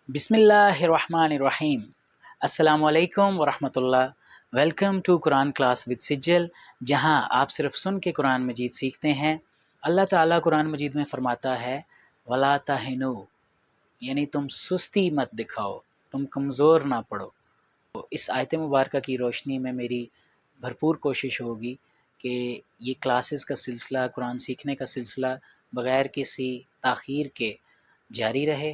بسم اللہ الرحمن الرحیم۔ السلام علیکم ورحمۃ Allah. Welcome to Quran class with Sajal, جہاں آپ صرف سن کے قرآن مجید سیکھتے ہیں۔ اللہ تعالیٰ قرآن مجید میں فرماتا ہے وَلَا تَهِنُوا، یعنی تم سستی مت دکھاؤ، تم کمزور نہ پڑو۔ تو اس آیت مبارکہ کی روشنی میں میری بھرپور کوشش ہوگی کہ یہ کلاسز کا سلسلہ، قرآن سیکھنے کا سلسلہ بغیر کسی تاخیر کے جاری رہے۔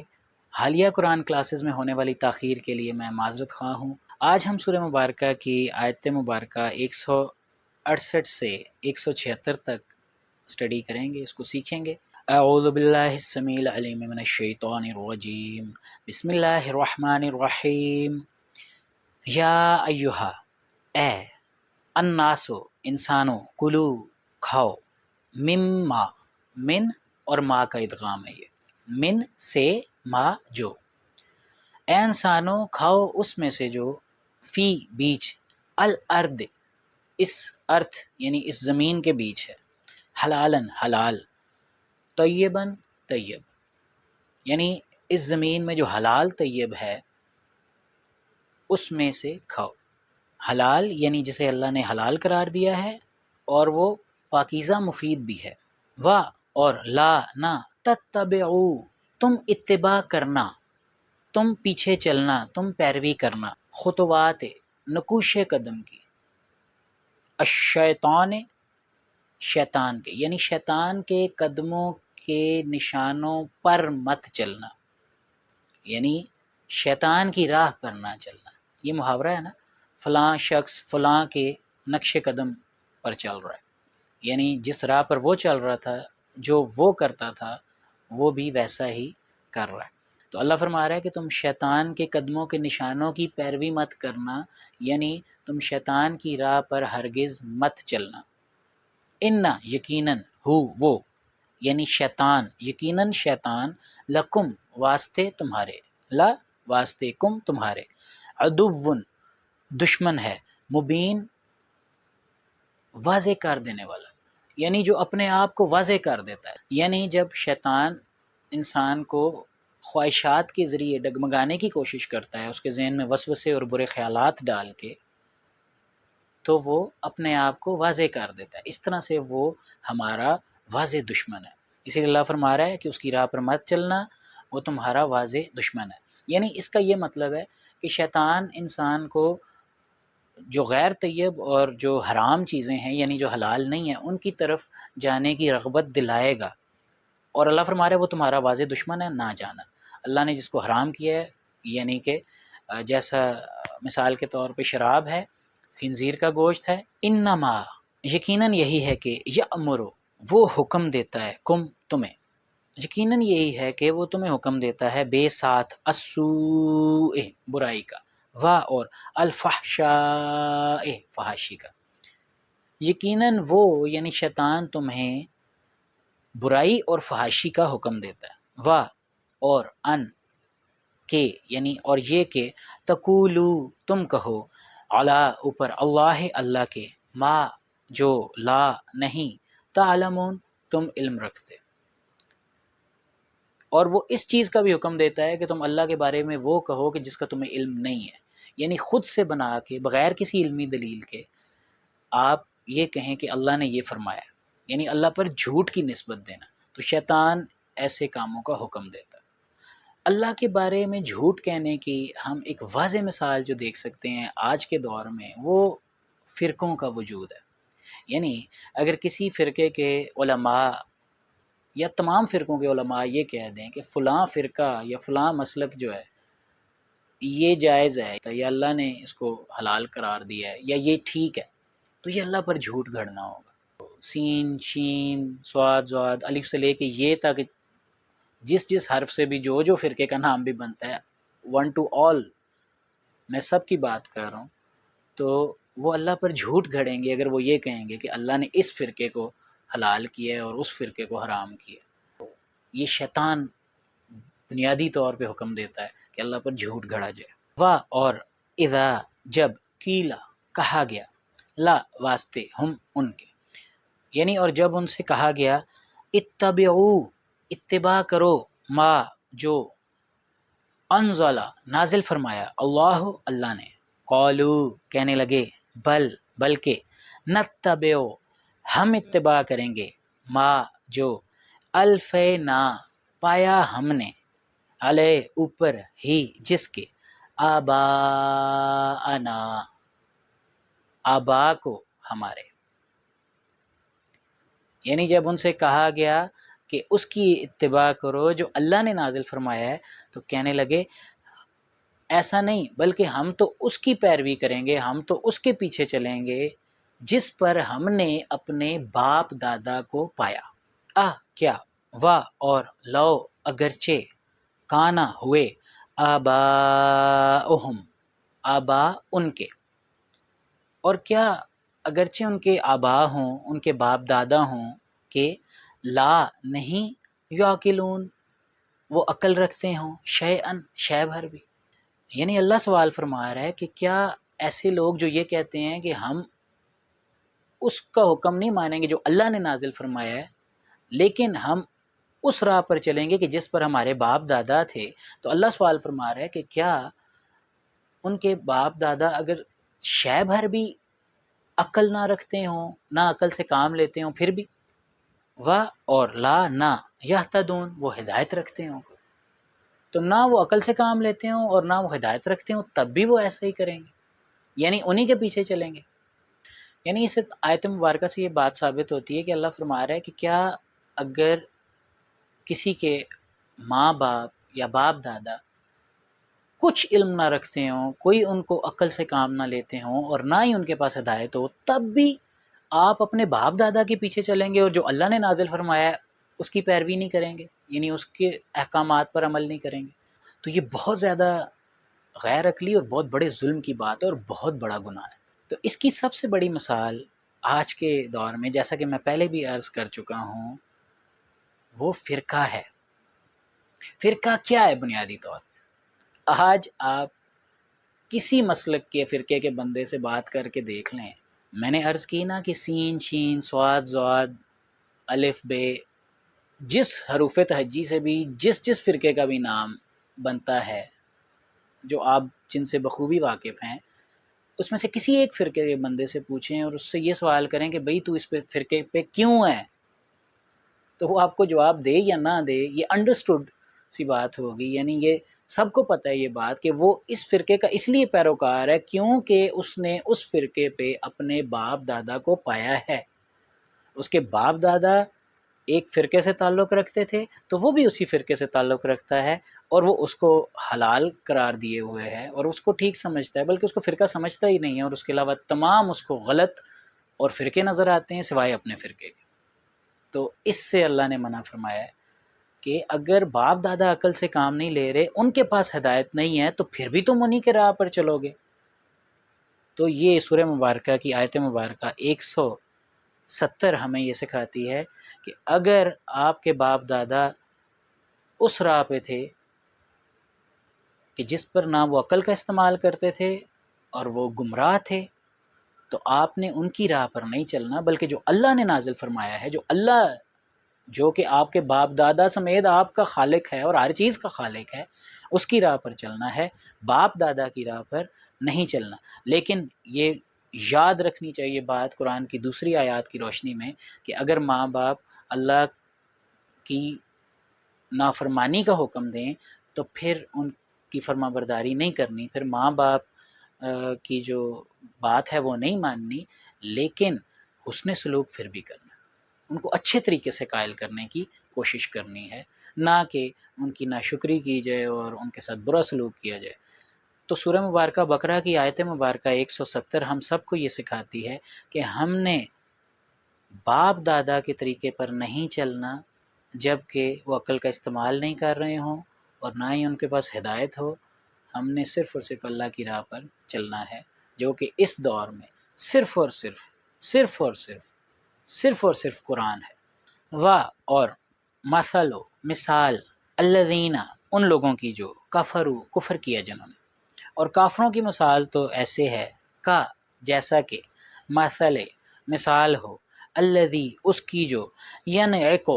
حالیہ قرآن کلاسز میں ہونے والی تاخیر کے لیے میں معذرت خواہ ہوں۔ آج ہم سورہ مبارکہ کی آیت مبارکہ 168 سے 176 تک سٹڈی کریں گے، اس کو سیکھیں گے۔ اعوذ باللہ السمیع العلیم من الشیطان الرجیم، بسم اللہ الرحمن الرحیم۔ یا ایہا، اے، الناسو، انسانوں، کلو، کھاؤ، مما، من اور ما کا ادغام ہے، یہ من سے ما جو، اے انسانوں کھاؤ اس میں سے جو، فی بیچ، الارض اس ارتھ یعنی اس زمین کے بیچ ہے، حلالن حلال، طیبن طیب یعنی اس زمین میں جو حلال طیب ہے اس میں سے کھاؤ۔ حلال یعنی جسے اللہ نے حلال قرار دیا ہے اور وہ پاکیزہ مفید بھی ہے۔ وا اور لا نہ، تتبعو تم اتباع کرنا، تم پیچھے چلنا، تم پیروی کرنا، خطوات نقوش قدم کی، الشیطان شیطان کے، یعنی شیطان کے قدموں کے نشانوں پر مت چلنا، یعنی شیطان کی راہ پر نہ چلنا۔ یہ محاورہ ہے نا، فلاں شخص فلاں کے نقش قدم پر چل رہا ہے، یعنی جس راہ پر وہ چل رہا تھا، جو وہ کرتا تھا وہ بھی ویسا ہی کر رہا ہے۔ تو اللہ فرما رہا ہے کہ تم شیطان کے قدموں کے نشانوں کی پیروی مت کرنا، یعنی تم شیطان کی راہ پر ہرگز مت چلنا۔ انا یقیناً، ہو وہ یعنی شیطان، یقیناً شیطان، لکم واسطے تمہارے، لا واسطے، کم تمہارے، عدوٌ دشمن ہے، مبین واضح کر دینے والا، یعنی جو اپنے آپ کو واضح کر دیتا ہے۔ یعنی جب شیطان انسان کو خواہشات کے ذریعے ڈگمگانے کی کوشش کرتا ہے، اس کے ذہن میں وسوسے اور برے خیالات ڈال کے، تو وہ اپنے آپ کو واضح کر دیتا ہے۔ اس طرح سے وہ ہمارا واضح دشمن ہے۔ اسی لیے اللہ فرما رہا ہے کہ اس کی راہ پر مت چلنا، وہ تمہارا واضح دشمن ہے۔ یعنی اس کا یہ مطلب ہے کہ شیطان انسان کو جو غیر طیب اور جو حرام چیزیں ہیں، یعنی جو حلال نہیں ہیں، ان کی طرف جانے کی رغبت دلائے گا، اور اللہ فرما رہا ہے وہ تمہارا واضح دشمن ہے، نہ جانا۔ اللہ نے جس کو حرام کیا ہے، یعنی کہ جیسا مثال کے طور پہ شراب ہے، خنزیر کا گوشت ہے، انما یقیناً یہی ہے کہ یأمرو وہ حکم دیتا ہے، کم تمہیں، یقیناً یہی ہے کہ وہ تمہیں حکم دیتا ہے، بے ساتھ، السوء برائی کا، وا اور الفحشاء فحاشی کا، یقیناً وہ یعنی شیطان تمہیں برائی اور فحاشی کا حکم دیتا ہے، وا اور ان کے یعنی اور یہ کہ تقولو تم کہو، علی اوپر، اللہ اللہ کے، ما جو، لا نہیں، تعلمون تم علم رکھتے، اور وہ اس چیز کا بھی حکم دیتا ہے کہ تم اللہ کے بارے میں وہ کہو کہ جس کا تمہیں علم نہیں ہے، یعنی خود سے بنا کے بغیر کسی علمی دلیل کے آپ یہ کہیں کہ اللہ نے یہ فرمایا، یعنی اللہ پر جھوٹ کی نسبت دینا۔ تو شیطان ایسے کاموں کا حکم دیتا ہے۔ اللہ کے بارے میں جھوٹ کہنے کی ہم ایک واضح مثال جو دیکھ سکتے ہیں آج کے دور میں، وہ فرقوں کا وجود ہے۔ یعنی اگر کسی فرقے کے علماء یا تمام فرقوں کے علماء یہ کہہ دیں کہ فلاں فرقہ یا فلاں مسلک جو ہے یہ جائز ہے، یا اللہ نے اس کو حلال قرار دیا ہے، یا یہ ٹھیک ہے، تو یہ اللہ پر جھوٹ گھڑنا ہوگا۔ سین، شین، صاد، ضاد، الف سے لے کے یہ تک جس حرف سے بھی جو فرقے کا نام بھی بنتا ہے، ون ٹو آل، میں سب کی بات کر رہا ہوں، تو وہ اللہ پر جھوٹ گھڑیں گے اگر وہ یہ کہیں گے کہ اللہ نے اس فرقے کو حلال کیا ہے اور اس فرقے کو حرام کیا۔ یہ شیطان بنیادی طور پہ حکم دیتا ہے کہ اللہ پر جھوٹ گھڑا جائے۔ وا اور اذا جب، کیلا کہا گیا، لا واسطے، ہم ان کے، یعنی اور جب ان سے کہا گیا، اتبعو اتباع کرو، ما جو، انزلہ نازل فرمایا، اللہ اللہ نے، قالو کہنے لگے، بلکہ، نتبعو ہم اتباع کریں گے، ما جو، الفینا پایا ہم نے، علیہ اوپر، ہی جس کے، آباءنا آبا کو ہمارے، یعنی جب ان سے کہا گیا کہ اس کی اتباع کرو جو اللہ نے نازل فرمایا ہے، تو کہنے لگے ایسا نہیں، بلکہ ہم تو اس کی پیروی کریں گے، ہم تو اس کے پیچھے چلیں گے جس پر ہم نے اپنے باپ دادا کو پایا۔ کیا، وا اور، لو اگرچہ، کانا ہوئے، آباؤہم آبا ان کے، اور کیا اگرچہ ان کے آبا ہوں، ان کے باپ دادا ہوں، کہ لا نہیں، یعقلون وہ عقل رکھتے ہوں، شیئن شے بھر بھی، یعنی اللہ سوال فرما رہا ہے کہ کیا ایسے لوگ جو یہ کہتے ہیں کہ ہم اس کا حکم نہیں مانیں گے جو اللہ نے نازل فرمایا ہے، لیکن ہم اس راہ پر چلیں گے کہ جس پر ہمارے باپ دادا تھے، تو اللہ سوال فرما رہا ہے کہ کیا ان کے باپ دادا اگر شے بھر بھی عقل نہ رکھتے ہوں، نہ عقل سے کام لیتے ہوں، پھر بھی، و اور، لا نہ، یہتدون وہ ہدایت رکھتے ہوں، تو نہ وہ عقل سے کام لیتے ہوں اور نہ وہ ہدایت رکھتے ہوں، تب بھی وہ ایسا ہی کریں گے، یعنی انہی کے پیچھے چلیں گے۔ یعنی اس آیت مبارکہ سے یہ بات ثابت ہوتی ہے کہ اللہ فرما رہا ہے کہ کیا اگر کسی کے ماں باپ یا باپ دادا کچھ علم نہ رکھتے ہوں، کوئی ان کو عقل سے کام نہ لیتے ہوں اور نہ ہی ان کے پاس ہدایت ہو، تب بھی آپ اپنے باپ دادا کے پیچھے چلیں گے اور جو اللہ نے نازل فرمایا ہے اس کی پیروی نہیں کریں گے، یعنی اس کے احکامات پر عمل نہیں کریں گے، تو یہ بہت زیادہ غیر عقلی اور بہت بڑے ظلم کی بات ہے اور بہت بڑا گناہ ہے۔ تو اس کی سب سے بڑی مثال آج کے دور میں، جیسا کہ میں پہلے بھی عرض کر چکا ہوں، وہ فرقہ ہے۔ فرقہ کیا ہے بنیادی طور پر؟ آج آپ کسی مسلک کے فرقے کے بندے سے بات کر کے دیکھ لیں، میں نے عرض کی نا کہ سین شین صاد ضاد الف بے، جس حروف تہجی سے بھی جس فرقے کا بھی نام بنتا ہے جو آپ جن سے بخوبی واقف ہیں، اس میں سے کسی ایک فرقے کے بندے سے پوچھیں اور اس سے یہ سوال کریں کہ بھئی تو اس پہ فرقے پہ کیوں ہے، تو وہ آپ کو جواب دے یا نہ دے، یہ انڈرسٹوڈ سی بات ہوگی، یعنی یہ سب کو پتہ ہے یہ بات کہ وہ اس فرقے کا اس لیے پیروکار ہے کیونکہ اس نے اس فرقے پہ اپنے باپ دادا کو پایا ہے، اس کے باپ دادا ایک فرقے سے تعلق رکھتے تھے تو وہ بھی اسی فرقے سے تعلق رکھتا ہے اور وہ اس کو حلال قرار دیے ہوئے ہے اور اس کو ٹھیک سمجھتا ہے، بلکہ اس کو فرقہ سمجھتا ہی نہیں ہے، اور اس کے علاوہ تمام اس کو غلط اور فرقے نظر آتے ہیں سوائے اپنے فرقے کے۔ تو اس سے اللہ نے منع فرمایا ہے کہ اگر باپ دادا عقل سے کام نہیں لے رہے، ان کے پاس ہدایت نہیں ہے، تو پھر بھی تم انہی کے راہ پر چلو گے۔ تو یہ سورہ مبارکہ کی آیت مبارکہ 170 ہمیں یہ سکھاتی ہے کہ اگر آپ کے باپ دادا اس راہ پہ تھے کہ جس پر نہ وہ عقل کا استعمال کرتے تھے اور وہ گمراہ تھے، تو آپ نے ان کی راہ پر نہیں چلنا، بلکہ جو اللہ نے نازل فرمایا ہے، جو کہ آپ کے باپ دادا سمیت آپ کا خالق ہے اور ہر چیز کا خالق ہے، اس کی راہ پر چلنا ہے، باپ دادا کی راہ پر نہیں چلنا۔ لیکن یہ یاد رکھنی چاہیے بات قرآن کی دوسری آیات کی روشنی میں کہ اگر ماں باپ اللہ کی نافرمانی کا حکم دیں تو پھر ان کی فرما برداری نہیں کرنی، پھر ماں باپ کی جو بات ہے وہ نہیں ماننی، لیکن حسن سلوک پھر بھی کرنا، ان کو اچھے طریقے سے قائل کرنے کی کوشش کرنی ہے، نہ کہ ان کی ناشکری کی جائے اور ان کے ساتھ برا سلوک کیا جائے۔ تو سورہ مبارکہ بقرہ کی آیت مبارکہ 170 ہم سب کو یہ سکھاتی ہے کہ ہم نے باپ دادا کے طریقے پر نہیں چلنا جب کہ وہ عقل کا استعمال نہیں کر رہے ہوں اور نہ ہی ان کے پاس ہدایت ہو، ہم نے صرف اور صرف اللہ کی راہ پر چلنا ہے، جو کہ اس دور میں صرف اور صرف قرآن ہے۔ و اور، مثل و مثال، الذین ان لوگوں کی جو کفروا کفر کیا جنہوں نے، اور کافروں کی مثال تو ایسے ہے کا جیسا کہ مثل مثال ہو، الذی اس کی جو ینعق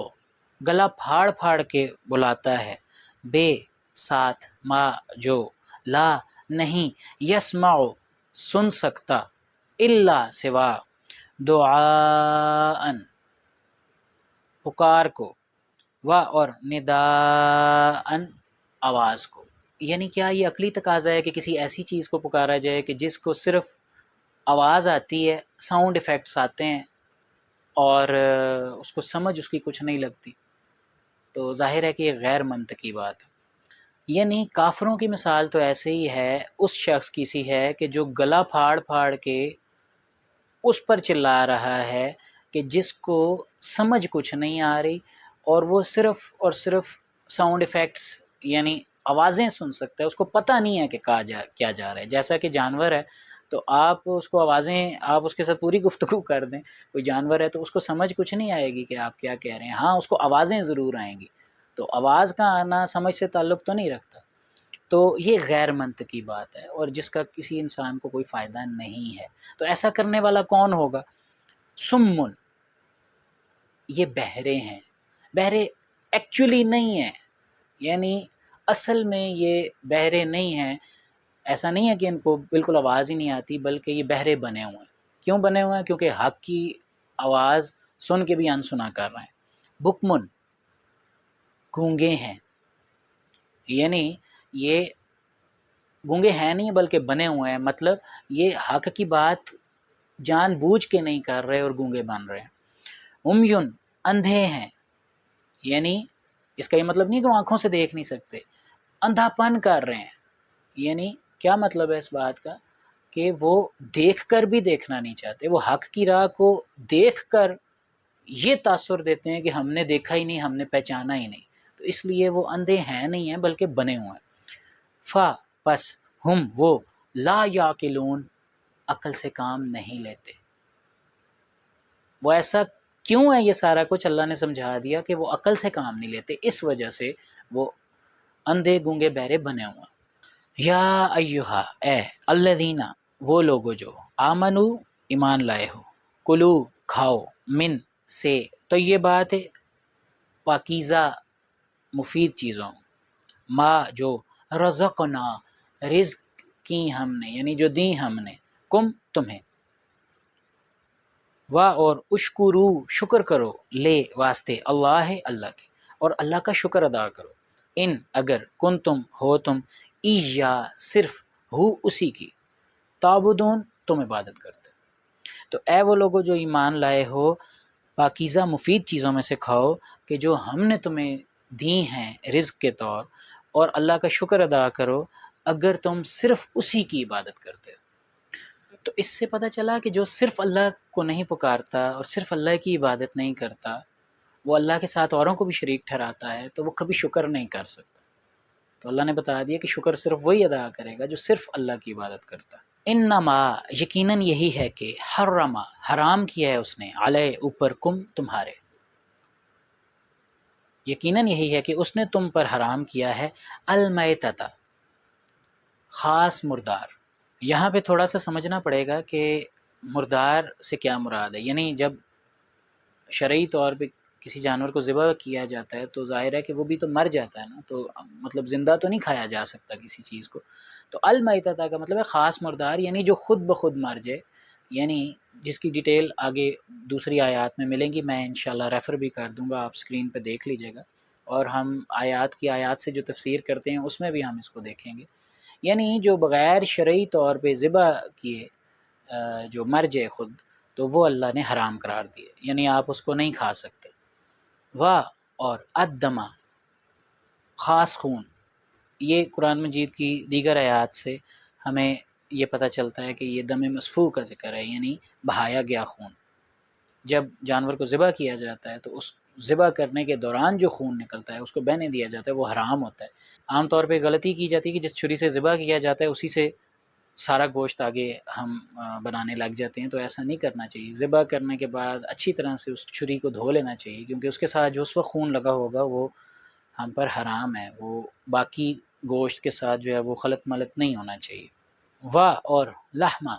گلا پھاڑ پھاڑ کے بلاتا ہے، بے ساتھ ما جو لا نہیں یسمع سن سکتا الا سوا دعاءن پکار کو و اور نداءن آواز کو، یعنی کیا یہ عقلی تقاضا ہے کہ کسی ایسی چیز کو پکارا جائے کہ جس کو صرف آواز آتی ہے، ساؤنڈ ایفیکٹس آتے ہیں اور اس کو سمجھ اس کی کچھ نہیں لگتی؟ تو ظاہر ہے کہ یہ غیر منطقی بات ہے۔ یعنی کافروں کی مثال تو ایسے ہی ہے، اس شخص کی سی ہے کہ جو گلا پھاڑ پھاڑ کے اس پر چلا رہا ہے کہ جس کو سمجھ کچھ نہیں آ رہی، اور وہ صرف اور صرف ساؤنڈ ایفیکٹس یعنی آوازیں سن سکتا ہے، اس کو پتہ نہیں ہے کہ کیا جا رہا ہے۔ جیسا کہ جانور ہے تو آپ اس کو آوازیں، آپ اس کے ساتھ پوری گفتگو کر دیں، کوئی جانور ہے تو اس کو سمجھ کچھ نہیں آئے گی کہ آپ کیا کہہ رہے ہیں، ہاں اس کو آوازیں ضرور آئیں گی، تو آواز کا آنا سمجھ سے تعلق تو نہیں رکھتا۔ تو یہ غیر منطقی بات ہے اور جس کا کسی انسان کو کوئی فائدہ نہیں ہے۔ تو ایسا کرنے والا کون ہوگا؟ سمن، یہ بہرے ہیں، بہرے ایکچولی نہیں ہیں، یعنی اصل میں یہ بہرے نہیں ہیں، ایسا نہیں ہے کہ ان کو بالکل آواز ہی نہیں آتی، بلکہ یہ بہرے بنے ہوئے ہیں۔ کیوں بنے ہوئے ہیں؟ کیونکہ حق کی آواز سن کے بھی انسنا کر رہے ہیں۔ بکمن، گونگے ہیں، یعنی یہ گونگے ہیں نہیں بلکہ بنے ہوئے ہیں، مطلب یہ حق کی بات جان بوجھ کے نہیں کر رہے اور گونگے بن رہے ہیں۔ امیون، اندھے ہیں، یعنی اس کا یہ مطلب نہیں کہ وہ آنکھوں سے دیکھ نہیں سکتے، اندھا پن کر رہے ہیں، یعنی کیا مطلب ہے اس بات کا کہ وہ دیکھ کر بھی دیکھنا نہیں چاہتے، وہ حق کی راہ کو دیکھ کر یہ تاثر دیتے ہیں کہ ہم نے دیکھا ہی نہیں، ہم نے پہچانا ہی نہیں، تو اس لیے وہ اندھے ہیں نہیں ہیں بلکہ بنے ہوئے ہیں۔ فا پس ہم وہ لا یعقلون عقل سے کام نہیں لیتے۔ وہ ایسا کیوں ہے یہ سارا کچھ اللہ نے سمجھا دیا کہ وہ عقل سے کام نہیں لیتے، اس وجہ سے وہ اندھے گونگے بہرے بنے ہوئے۔ یا ایہا، اے الذین، وہ لوگو جو آمنو، ایمان لائے ہو، کلو، کھاؤ، من، سے، تو یہ بات ہے پاکیزہ مفید چیزوں، ما جو رزقنا، رزق کی ہم نے، یعنی جو دی ہم نے، کم تمہیں، وا اور اشکرو، شکر کرو، لے واسطے، اللہ اللہ کے، اور اللہ کا شکر ادا کرو، ان اگر کن تم ہو تم، اییا صرف، ہو اسی کی، تعبدون تم عبادت کرتے۔ تو اے وہ لوگوں جو ایمان لائے ہو، پاکیزہ مفید چیزوں میں سے کھاؤ کہ جو ہم نے تمہیں دی ہیں رزق کے طور، اور اللہ کا شکر ادا کرو اگر تم صرف اسی کی عبادت کرتے ہو۔ تو اس سے پتہ چلا کہ جو صرف اللہ کو نہیں پکارتا اور صرف اللہ کی عبادت نہیں کرتا، وہ اللہ کے ساتھ اوروں کو بھی شریک ٹھہراتا ہے، تو وہ کبھی شکر نہیں کر سکتا۔ تو اللہ نے بتا دیا کہ شکر صرف وہی ادا کرے گا جو صرف اللہ کی عبادت کرتا ہے۔ انما، یقیناً یہی ہے کہ حرم، حرام کیا ہے اس نے، علیہ اوپر، کم تمہارے، یقیناً یہی ہے کہ اس نے تم پر حرام کیا ہے، المیتۃ، خاص مردار۔ یہاں پہ تھوڑا سا سمجھنا پڑے گا کہ مردار سے کیا مراد ہے، یعنی جب شرعی طور پہ کسی جانور کو ذبح کیا جاتا ہے تو ظاہر ہے کہ وہ بھی تو مر جاتا ہے نا، تو مطلب زندہ تو نہیں کھایا جا سکتا کسی چیز کو، تو المیتۃ کا مطلب ہے خاص مردار، یعنی جو خود بخود مر جائے، یعنی جس کی ڈیٹیل آگے دوسری آیات میں ملیں گی، میں انشاءاللہ ریفر بھی کر دوں گا، آپ سکرین پہ دیکھ لیجئے گا، اور ہم آیات سے جو تفسیر کرتے ہیں اس میں بھی ہم اس کو دیکھیں گے، یعنی جو بغیر شرعی طور پہ ذبح کیے جو مر جائے خود، تو وہ اللہ نے حرام قرار دیے، یعنی آپ اس کو نہیں کھا سکتے۔ واہ، اور الدمہ، خاص خون، یہ قرآن مجید کی دیگر آیات سے ہمیں یہ پتہ چلتا ہے کہ یہ دم مسفوح کا ذکر ہے، یعنی بہایا گیا خون۔ جب جانور کو ذبح کیا جاتا ہے تو اس ذبح کرنے کے دوران جو خون نکلتا ہے اس کو بہنے دیا جاتا ہے، وہ حرام ہوتا ہے۔ عام طور پہ غلطی کی جاتی ہے کہ جس چھری سے ذبح کیا جاتا ہے اسی سے سارا گوشت آگے ہم بنانے لگ جاتے ہیں، تو ایسا نہیں کرنا چاہیے۔ ذبح کرنے کے بعد اچھی طرح سے اس چھری کو دھو لینا چاہیے، کیونکہ اس کے ساتھ جو اس وقت خون لگا ہوگا وہ ہم پر حرام ہے، وہ باقی گوشت کے ساتھ جو ہے وہ خلط ملط نہیں ہونا چاہیے۔ واہ، اور لحمہ،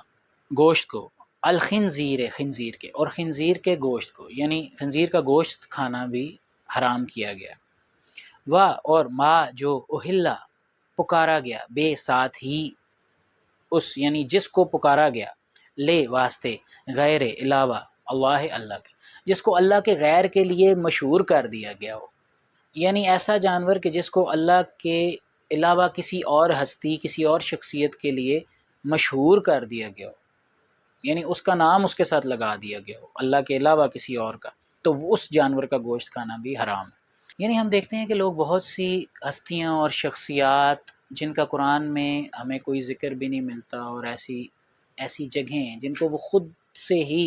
گوشت کو، الخنزیر، خنزیر کے، اور خنزیر کے گوشت کو، یعنی خنزیر کا گوشت کھانا بھی حرام کیا گیا۔ واہ، اور ما جو اہلا، پکارا گیا، بے ساتھ ہی اس یعنی جس کو پکارا گیا، لے واسطے، غیر علاوہ اللہ اللہ کے، جس کو اللہ کے غیر کے لیے مشہور کر دیا گیا ہو، یعنی ایسا جانور کہ جس کو اللہ کے علاوہ کسی اور ہستی، کسی اور شخصیت کے لیے مشہور کر دیا گیا ہو، یعنی اس کا نام اس کے ساتھ لگا دیا گیا ہو اللہ کے علاوہ کسی اور کا، تو اس جانور کا گوشت کھانا بھی حرام ہے۔ یعنی ہم دیکھتے ہیں کہ لوگ بہت سی ہستیاں اور شخصیات جن کا قرآن میں ہمیں کوئی ذکر بھی نہیں ملتا، اور ایسی جگہیں ہیں جن کو وہ خود سے ہی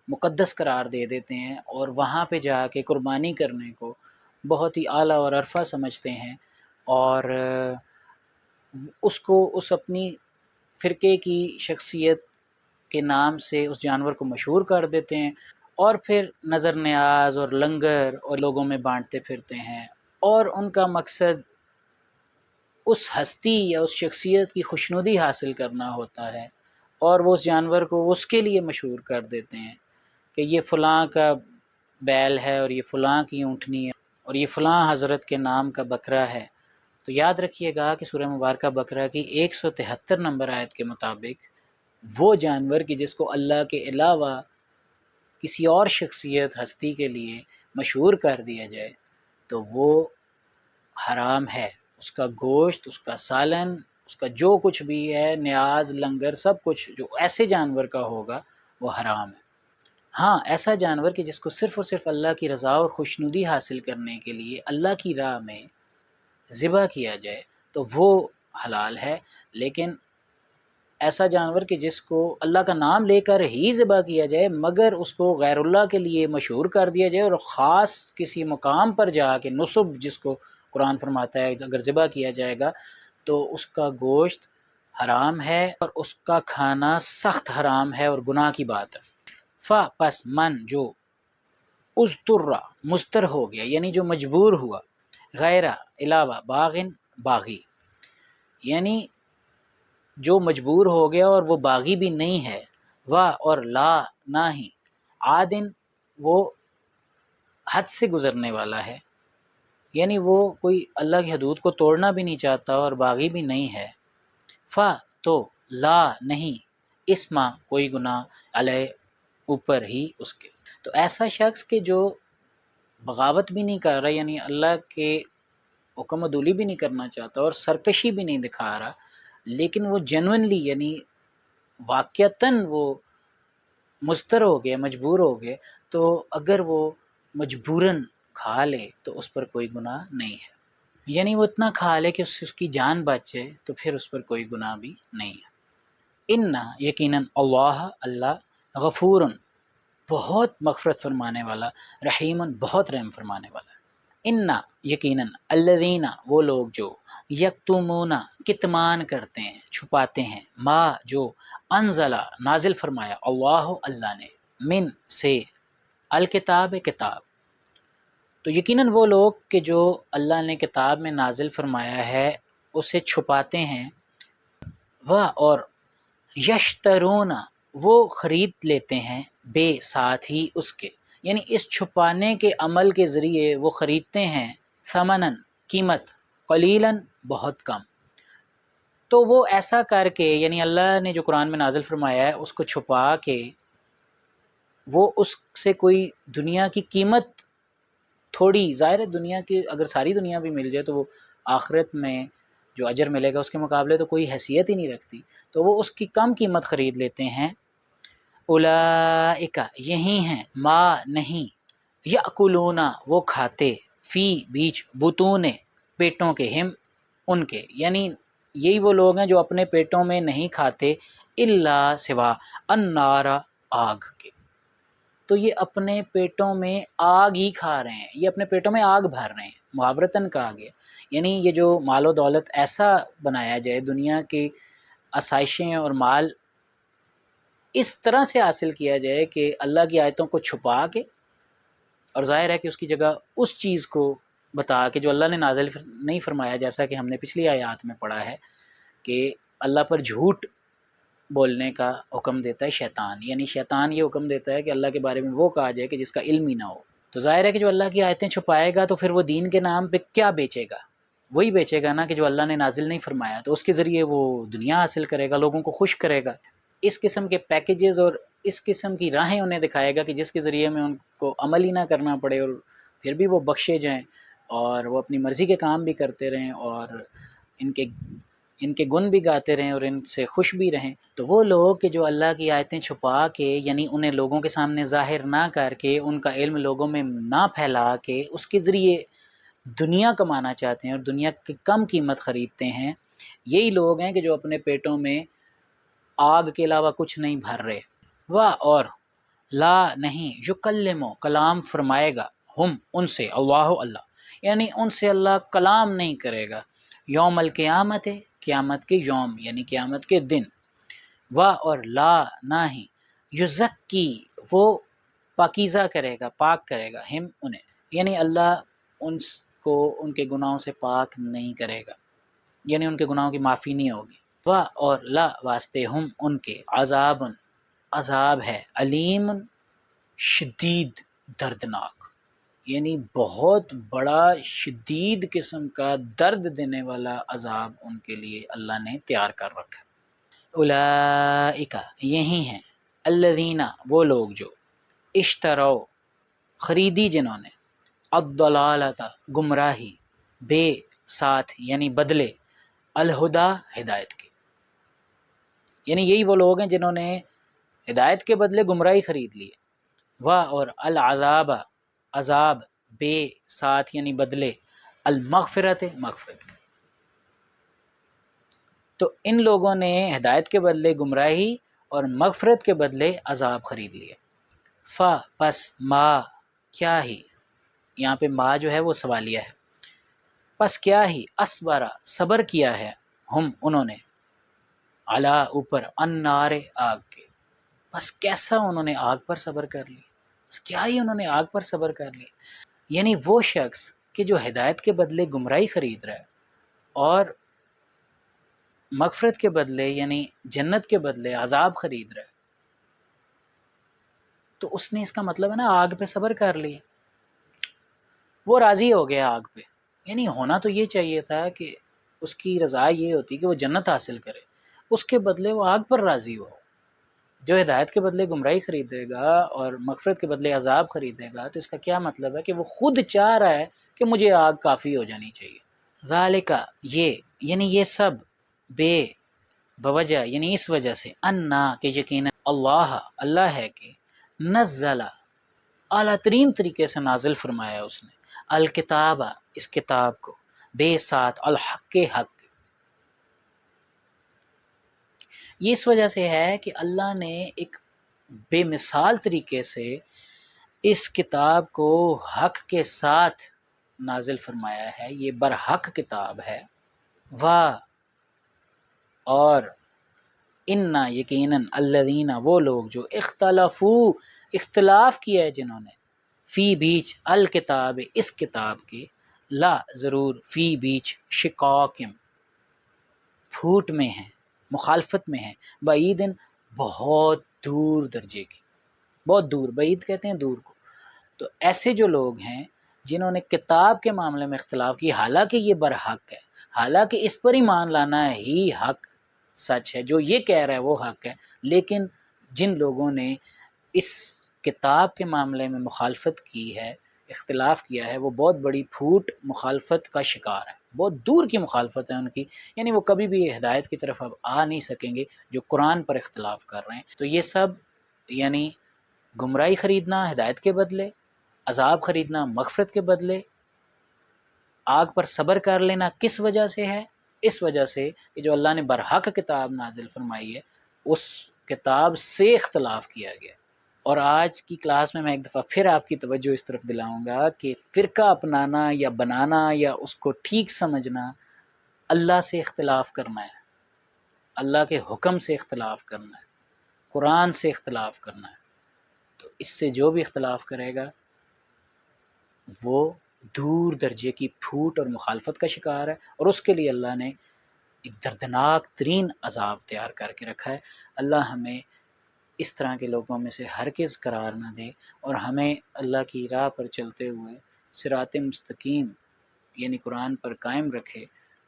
مقدس قرار دے دیتے ہیں، اور وہاں پہ جا کے قربانی کرنے کو بہت ہی اعلیٰ اور عرفہ سمجھتے ہیں، اور اس کو اس اپنی فرقے کی شخصیت کے نام سے اس جانور کو مشہور کر دیتے ہیں، اور پھر نظر نیاز اور لنگر اور لوگوں میں بانٹتے پھرتے ہیں، اور ان کا مقصد اس ہستی یا اس شخصیت کی خوشنودی حاصل کرنا ہوتا ہے، اور وہ اس جانور کو اس کے لیے مشہور کر دیتے ہیں کہ یہ فلاں کا بیل ہے، اور یہ فلاں کی اونٹنی ہے، اور یہ فلاں حضرت کے نام کا بکرا ہے۔ تو یاد رکھیے گا کہ سورہ مبارکہ بقرہ کی 173 نمبر آیت کے مطابق وہ جانور کہ جس کو اللہ کے علاوہ کسی اور شخصیت ہستی کے لیے مشہور کر دیا جائے تو وہ حرام ہے، اس کا گوشت، اس کا سالن، اس کا جو کچھ بھی ہے، نیاز، لنگر، سب کچھ جو ایسے جانور کا ہوگا وہ حرام ہے۔ ہاں، ایسا جانور کہ جس کو صرف اور صرف اللہ کی رضا اور خوشنودی حاصل کرنے کے لیے اللہ کی راہ میں ذبح کیا جائے تو وہ حلال ہے، لیکن ایسا جانور کہ جس کو اللہ کا نام لے کر ہی ذبح کیا جائے مگر اس کو غیر اللہ کے لیے مشہور کر دیا جائے، اور خاص کسی مقام پر جا کے نصب، جس کو قرآن فرماتا ہے اگر ذبح کیا جائے گا تو اس کا گوشت حرام ہے، اور اس کا کھانا سخت حرام ہے اور گناہ کی بات ہے۔ پس من جو اضطر مضطر ہو گیا، یعنی جو مجبور ہوا، غیر علاوہ باغن باغی، یعنی جو مجبور ہو گیا اور وہ باغی بھی نہیں ہے، اور لا نہ ہی، عادن وہ حد سے گزرنے والا ہے، یعنی وہ کوئی اللہ کی حدود کو توڑنا بھی نہیں چاہتا اور باغی بھی نہیں ہے، تو لا نہیں، اسما کوئی گناہ، علیہ اوپر ہی اس کے۔ تو ایسا شخص کہ جو بغاوت بھی نہیں کر رہا، یعنی اللہ کے حکم عدولی بھی نہیں کرنا چاہتا اور سرکشی بھی نہیں دکھا رہا، لیکن وہ جنونلی یعنی واقعتاً وہ مضطر ہو گئے، مجبور ہو گئے، تو اگر وہ مجبوراً کھا لے تو اس پر کوئی گناہ نہیں ہے، یعنی وہ اتنا کھا لے کہ اس کی جان بچ جائے تو پھر اس پر کوئی گناہ بھی نہیں ہے۔ یقیناً اللہ غفور بہت مغفرت فرمانے والا، رحیم بہت رحم فرمانے والا ہے۔ یقیناً الذین وہ لوگ جو یکتمون کتمان کرتے ہیں، چھپاتے ہیں، ما جو انزلہ نازل فرمایا اللہ نے، من سے الکتاب کتاب، تو یقیناً وہ لوگ کہ جو اللہ نے کتاب میں نازل فرمایا ہے اسے چھپاتے ہیں، اور یشترون وہ خرید لیتے ہیں، بے ساتھ ہی اس کے، یعنی اس چھپانے کے عمل کے ذریعے وہ خریدتے ہیں، ثمنن قیمت، قلیلاً بہت کم، تو وہ ایسا کر کے یعنی اللہ نے جو قرآن میں نازل فرمایا ہے اس کو چھپا کے وہ اس سے کوئی دنیا کی قیمت تھوڑی، ظاہر ہے دنیا کی اگر ساری دنیا بھی مل جائے تو وہ آخرت میں جو اجر ملے گا اس کے مقابلے تو کوئی حیثیت ہی نہیں رکھتی، تو وہ اس کی کم قیمت خرید لیتے ہیں۔ اولئک یہی ہیں، ما نہیں، یأکلون وہ کھاتے، فی بیچ، بطون پیٹوں کے، ہم ان کے، یعنی یہی وہ لوگ ہیں جو اپنے پیٹوں میں نہیں کھاتے، الا سوا النار آگ کے، تو یہ اپنے پیٹوں میں آگ ہی کھا رہے ہیں، یہ اپنے پیٹوں میں آگ بھر رہے ہیں، محاورتاً کہا گیا، یعنی یہ جو مال و دولت ایسا بنایا جائے، دنیا کی آسائشیں اور مال اس طرح سے حاصل کیا جائے کہ اللہ کی آیتوں کو چھپا کے، اور ظاہر ہے کہ اس کی جگہ اس چیز کو بتا کے جو اللہ نے نازل نہیں فرمایا، جیسا کہ ہم نے پچھلی آیات میں پڑھا ہے کہ اللہ پر جھوٹ بولنے کا حکم دیتا ہے شیطان، یعنی شیطان یہ حکم دیتا ہے کہ اللہ کے بارے میں وہ کہا جائے کہ جس کا علم ہی نہ ہو، تو ظاہر ہے کہ جو اللہ کی آیتیں چھپائے گا تو پھر وہ دین کے نام پہ کیا بیچے گا، وہی بیچے گا نا کہ جو اللہ نے نازل نہیں فرمایا، تو اس کے ذریعے وہ دنیا حاصل کرے گا، لوگوں کو خوش کرے گا۔ اس قسم کے پیکیجز اور اس قسم کی راہیں انہیں دکھائے گا کہ جس کے ذریعے میں ان کو عمل ہی نہ کرنا پڑے، اور پھر بھی وہ بخشے جائیں اور وہ اپنی مرضی کے کام بھی کرتے رہیں اور ان کے گن بھی گاتے رہیں اور ان سے خوش بھی رہیں۔ تو وہ لوگ کہ جو اللہ کی آیتیں چھپا کے، یعنی انہیں لوگوں کے سامنے ظاہر نہ کر کے، ان کا علم لوگوں میں نہ پھیلا کے، اس کے ذریعے دنیا کمانا چاہتے ہیں اور دنیا کی کم قیمت خریدتے ہیں، یہی لوگ ہیں کہ جو اپنے پیٹوں میں آگ کے علاوہ کچھ نہیں بھر رہے۔ اور لا نہیں یکلمو کلام فرمائے گا، ہم ان سے، اللہ یعنی ان سے اللہ کلام نہیں کرے گا، یوم القیامت قیامت کے یوم یعنی قیامت کے دن، اور لا نہ ہی یزکی وہ پاکیزہ کرے گا، پاک کرے گا، ہم انہیں یعنی اللہ ان کو ان کے گناہوں سے پاک نہیں کرے گا، یعنی ان کے گناہوں کی معافی نہیں ہوگی۔ اور لا واسطے ہم ان کے عذاب ہے، علیم شدید دردناک، یعنی بہت بڑا شدید قسم کا درد دینے والا عذاب ان کے لیے اللہ نے تیار کر رکھا ہے۔ اولئک یہی ہیں، الذین وہ لوگ جو اشتروا خریدی جنہوں نے، الضلالۃ گمراہی، بے ساتھ یعنی بدلے، الہدا ہدایت کے، یعنی یہی وہ لوگ ہیں جنہوں نے ہدایت کے بدلے گمراہی خرید لی، اور العذاب عذاب، بے ساتھ یعنی بدلے، المغفرت مغفرت کے۔ تو ان لوگوں نے ہدایت کے بدلے گمراہی اور مغفرت کے بدلے عذاب خرید لیے۔ پس ما کیا ہی، یہاں پہ ما جو ہے وہ سوالیہ ہے، پس کیا ہی اصبرا صبر کیا ہے، ہم انہوں نے، علا اوپر، النار آگ کے، بس کیسا انہوں نے آگ پر صبر کر لی، بس کیا ہی انہوں نے آگ پر صبر کر لی۔ یعنی وہ شخص کہ جو ہدایت کے بدلے گمراہی خرید رہا ہے اور مغفرت کے بدلے یعنی جنت کے بدلے عذاب خرید رہا ہے، تو اس نے اس کا مطلب ہے نا آگ پہ صبر کر لیا، وہ راضی ہو گیا آگ پہ۔ یعنی ہونا تو یہ چاہیے تھا کہ اس کی رضا یہ ہوتی کہ وہ جنت حاصل کرے، اس کے بدلے وہ آگ پر راضی ہو۔ جو ہدایت کے بدلے گمراہی خریدے گا اور مغفرت کے بدلے عذاب خریدے گا، تو اس کا کیا مطلب ہے کہ وہ خود چاہ رہا ہے کہ مجھے آگ کافی ہو جانی چاہیے۔ ذالک یہ یعنی یہ سب، بوجہ یعنی اس وجہ سے، انا کہ یقینا اللہ ہے کہ نزل اعلیٰ ترین طریقے سے نازل فرمایا اس نے، الکتاب اس کتاب کو، بے ساتھ الحق کے حق، یہ اس وجہ سے ہے کہ اللہ نے ایک بے مثال طریقے سے اس کتاب کو حق کے ساتھ نازل فرمایا ہے، یہ برحق کتاب ہے۔ اور انا یقیناً الذین وہ لوگ جو اختلاف کیا ہے جنہوں نے، فی بیچ الکتاب اس کتاب کے، لا ضرور، فی بیچ شقاقم پھوٹ میں ہیں، مخالفت میں ہیں، بعیدن بہت دور درجے کی، بہت دور، بعید کہتے ہیں دور کو۔ تو ایسے جو لوگ ہیں جنہوں نے کتاب کے معاملے میں اختلاف کی، حالانکہ یہ برحق ہے، حالانکہ اس پر ایمان لانا ہی حق سچ ہے، جو یہ کہہ رہا ہے وہ حق ہے، لیکن جن لوگوں نے اس کتاب کے معاملے میں مخالفت کی ہے، اختلاف کیا ہے، وہ بہت بڑی پھوٹ مخالفت کا شکار ہے، بہت دور کی مخالفت ہے ان کی، یعنی وہ کبھی بھی ہدایت کی طرف اب آ نہیں سکیں گے جو قرآن پر اختلاف کر رہے ہیں۔ تو یہ سب یعنی گمراہی خریدنا ہدایت کے بدلے، عذاب خریدنا مغفرت کے بدلے، آگ پر صبر کر لینا کس وجہ سے ہے؟ اس وجہ سے کہ جو اللہ نے برحق کتاب نازل فرمائی ہے اس کتاب سے اختلاف کیا گیا۔ اور آج کی کلاس میں ایک دفعہ پھر آپ کی توجہ اس طرف دلاؤں گا کہ فرقہ اپنانا یا بنانا یا اس کو ٹھیک سمجھنا اللہ سے اختلاف کرنا ہے، اللہ کے حکم سے اختلاف کرنا ہے، قرآن سے اختلاف کرنا ہے۔ تو اس سے جو بھی اختلاف کرے گا وہ دور درجے کی پھوٹ اور مخالفت کا شکار ہے، اور اس کے لیے اللہ نے ایک دردناک ترین عذاب تیار کر کے رکھا ہے۔ اللہ ہمیں اس طرح کے لوگوں میں سے ہرگز قرار نہ دے، اور ہمیں اللہ کی راہ پر چلتے ہوئے صراط مستقیم یعنی قرآن پر قائم رکھے،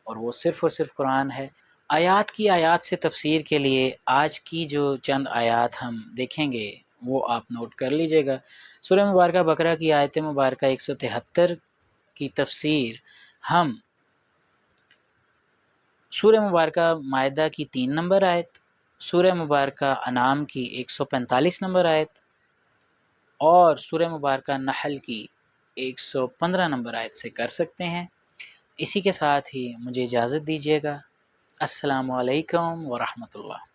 اور وہ صرف اور صرف قرآن ہے۔ آیات کی آیات سے تفسیر کے لیے آج کی جو چند آیات ہم دیکھیں گے وہ آپ نوٹ کر لیجئے گا۔ سورہ مبارکہ بقرہ کی آیت مبارکہ 173 کی تفسیر ہم سورہ مبارکہ مائدہ کی 3 نمبر آیت، سورہ مبارکہ انعام کی 145 نمبر آیت اور سورہ مبارکہ نحل کی 115 نمبر آیت سے کر سکتے ہیں۔ اسی کے ساتھ ہی مجھے اجازت دیجیے گا۔ السلام علیکم ورحمۃ اللہ۔